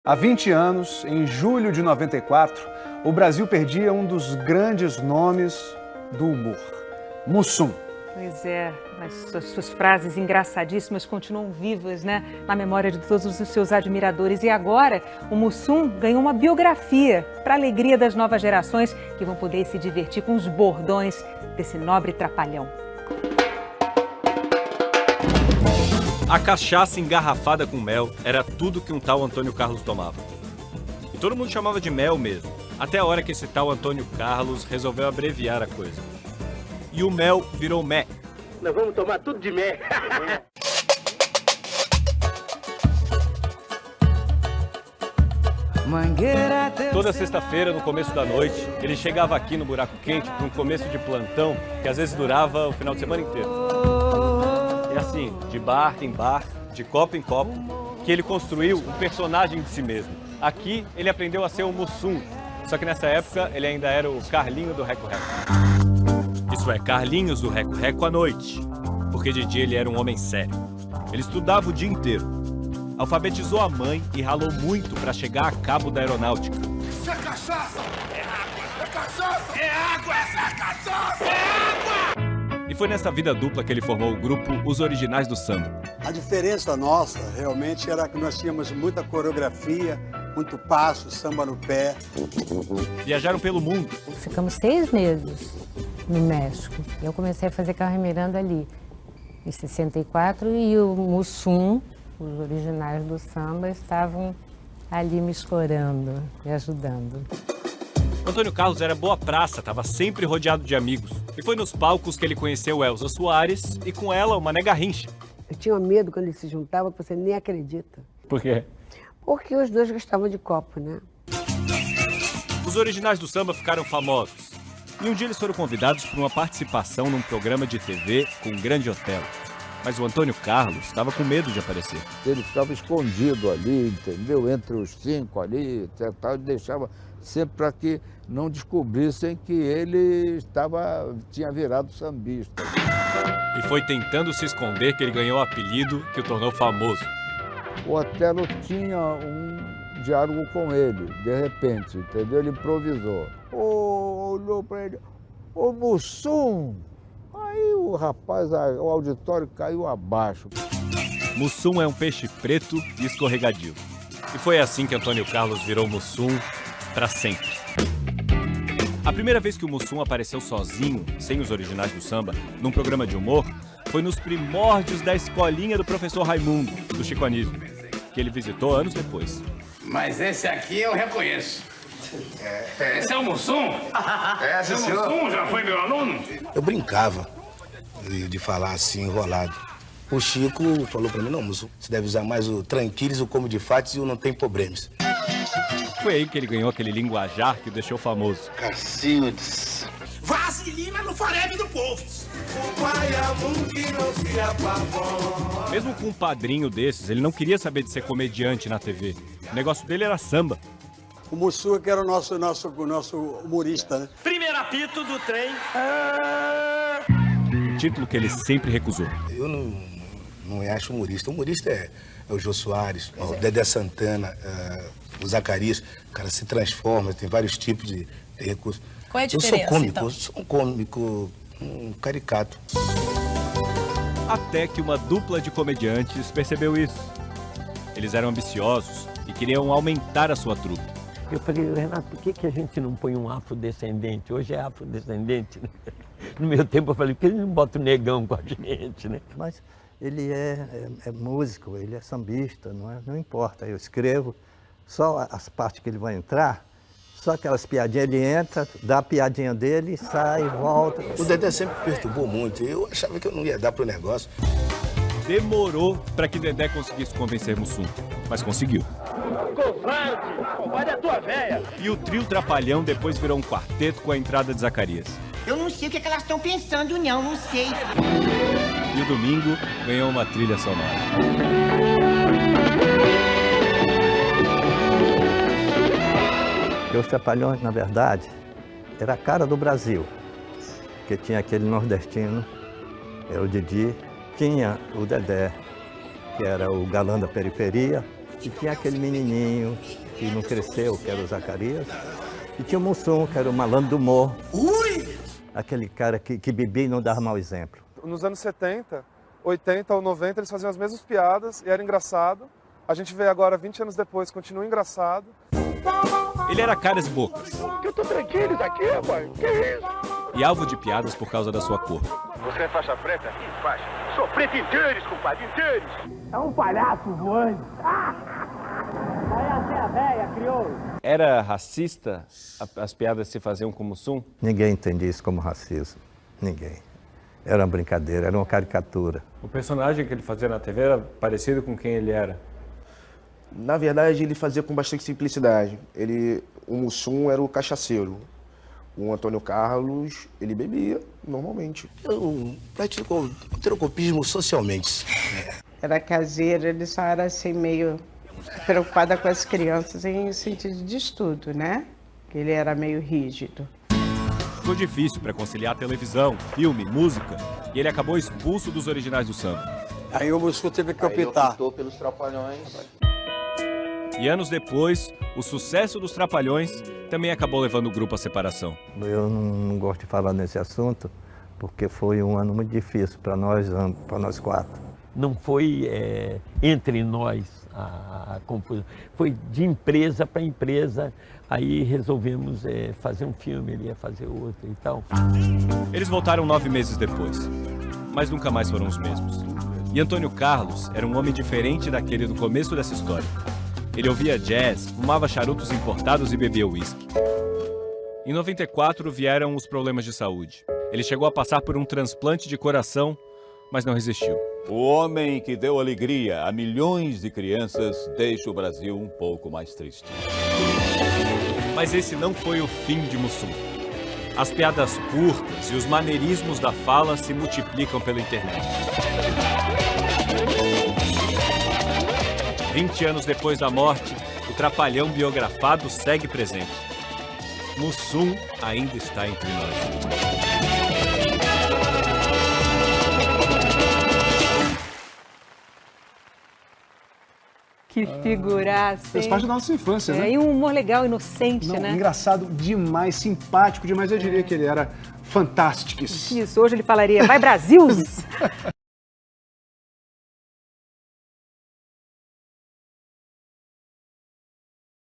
Há 20 anos, em julho de 94, o Brasil perdia um dos grandes nomes do humor, Mussum. Pois é, mas suas frases engraçadíssimas continuam vivas, né, na memória de todos os seus admiradores. E agora, o Mussum ganhou uma biografia para a alegria das novas gerações que vão poder se divertir com os bordões desse nobre trapalhão. A cachaça engarrafada com mel era tudo que um tal Antônio Carlos tomava. E todo mundo chamava de mel mesmo, até a hora que esse tal Antônio Carlos resolveu abreviar a coisa. E o mel virou mé. Nós vamos tomar tudo de mé. Toda sexta-feira, no começo da noite, ele chegava aqui no Buraco Quente para um começo de plantão que às vezes durava o final de semana inteiro. E assim, de bar em bar, de copo em copo, que ele construiu um personagem de si mesmo. Aqui, ele aprendeu a ser o Mussum, só que nessa época ele ainda era o Carlinho do Reco Reco. Isso é, Carlinhos do Reco Reco à noite, porque de dia ele era um homem sério. Ele estudava o dia inteiro, alfabetizou a mãe e ralou muito para chegar a cabo da aeronáutica. Isso é cachaça! É água! É cachaça! É água! Essa é cachaça! É água! E foi nessa vida dupla que ele formou o grupo Os Originais do Samba. A diferença nossa, realmente, era que nós tínhamos muita coreografia, muito passo, samba no pé. Viajaram pelo mundo. Ficamos 6 meses no México. Eu comecei a fazer Carmen Miranda ali, em 64, e o Mussum, os Originais do Samba, estavam ali me escorando, me ajudando. Antônio Carlos era boa praça, estava sempre rodeado de amigos. E foi nos palcos que ele conheceu Elza Soares e com ela o Mané Garrincha. Eu tinha medo quando eles se juntavam, você nem acredita. Por quê? Porque os dois gostavam de copo, né? Os Originais do Samba ficaram famosos. E um dia eles foram convidados para uma participação num programa de TV com um grande hotel. Mas o Antônio Carlos estava com medo de aparecer. Ele ficava escondido ali, entendeu? Entre os 5 ali, e deixava sempre para que não descobrissem que ele tinha virado sambista. E foi tentando se esconder que ele ganhou o apelido que o tornou famoso. O Otelo tinha um diálogo com ele, de repente, entendeu? Ele improvisou. Olhou para ele, ô Mussum! Aí o rapaz, o auditório caiu abaixo. Mussum é um peixe preto e escorregadio. E foi assim que Antônio Carlos virou Mussum para sempre. A primeira vez que o Mussum apareceu sozinho, sem os Originais do Samba, num programa de humor, foi nos primórdios da escolinha do professor Raimundo, do Chico Anísio, que ele visitou anos depois. Mas esse aqui eu reconheço. Esse é o Mussum? Esse é o Mussum? Já foi meu aluno? Eu brincava de falar assim, enrolado. O Chico falou pra mim, não, Mussum, você deve usar mais o tranquilis, o como de fatos e o não tem problemas. Foi aí que ele ganhou aquele linguajar que o deixou famoso. Cacildes. Vaselina no farebe do povo. Mesmo com um padrinho desses, ele não queria saber de ser comediante na TV. O negócio dele era samba. O Mussum que era o nosso humorista, né? Primeiro apito do trem. Um título que ele sempre recusou. Eu não acho humorista. Humorista é o Jô Soares, o Dedé Santana, o Zacarias. O cara se transforma, tem vários tipos de recursos. Qual é a diferença, eu sou cômico, então? eu sou um cômico, um caricato. Até que uma dupla de comediantes percebeu isso. Eles eram ambiciosos e queriam aumentar a sua trupe. Eu falei, Renato, por que a gente não põe um afrodescendente? Hoje é afrodescendente, né? No meu tempo eu falei, por que ele não bota o negão com a gente, né? Mas ele é músico, ele é sambista, não importa. Eu escrevo só as partes que ele vai entrar, só aquelas piadinhas, ele entra, dá a piadinha dele, sai, volta. O Dedé sempre perturbou muito, eu achava que eu não ia dar pro negócio. Demorou para que Dedé conseguisse convencer Mussum, mas conseguiu. Covarde é a tua véia. E o trio Trapalhão depois virou um quarteto com a entrada de Zacarias. Eu não sei o que elas estão pensando, não sei. E o Domingo ganhou uma trilha sonora. E os Trapalhões, na verdade, era a cara do Brasil, porque tinha aquele nordestino, era o Didi, tinha o Dedé, que era o galã da periferia, E tinha aquele menininho que não cresceu, que era o Zacarias. E tinha o Mussum, que era o malandro do humor. Aquele cara que bebia e não dava mau exemplo. Nos anos 70, 80 ou 90, eles faziam as mesmas piadas e era engraçado. A gente vê agora, 20 anos depois, continua engraçado. Ele era caras e bocas. Eu tô tranquilo isso aqui, rapaz. Que isso? E alvo de piadas por causa da sua cor. Você é faixa preta? Que faixa? Sou preto inteiros, compadre, inteiros. É um palhaço voando. Vai até a véia, crioulo. Era racista as piadas que se faziam com o Mussum? Ninguém entendia isso como racismo. Ninguém. Era uma brincadeira, era uma caricatura. O personagem que ele fazia na TV era parecido com quem ele era? Na verdade, ele fazia com bastante simplicidade. O Mussum era o cachaceiro. O Antônio Carlos, ele bebia normalmente. Eu pratico o heterocopismo socialmente. Era caseiro, ele só era assim meio preocupada com as crianças em sentido de estudo, né? Que ele era meio rígido. Ficou difícil para conciliar televisão, filme, música, e ele acabou expulso dos originais do samba. Aí o Mussum teve que optar. Ele optou pelos Trapalhões. E anos depois, o sucesso dos Trapalhões também acabou levando o grupo à separação. Eu não gosto de falar nesse assunto, porque foi um ano muito difícil para nós quatro. Não foi entre nós a confusão, foi de empresa para empresa. Aí resolvemos fazer um filme, ele ia fazer outro e tal. Eles voltaram 9 meses depois, mas nunca mais foram os mesmos. E Antônio Carlos era um homem diferente daquele do começo dessa história. Ele ouvia jazz, fumava charutos importados e bebia uísque. Em 94 vieram os problemas de saúde. Ele chegou a passar por um transplante de coração, mas não resistiu. O homem que deu alegria a milhões de crianças deixa o Brasil um pouco mais triste. Mas esse não foi o fim de Mussum. As piadas curtas e os maneirismos da fala se multiplicam pela internet. 20 anos depois da morte, o Trapalhão biografado segue presente. Mussum ainda está entre nós. Que figuraça, Fez parte da nossa infância, né? E um humor legal, inocente, né? Engraçado demais, simpático demais. Eu diria que ele era fantástico. Isso, hoje ele falaria, vai Brasil!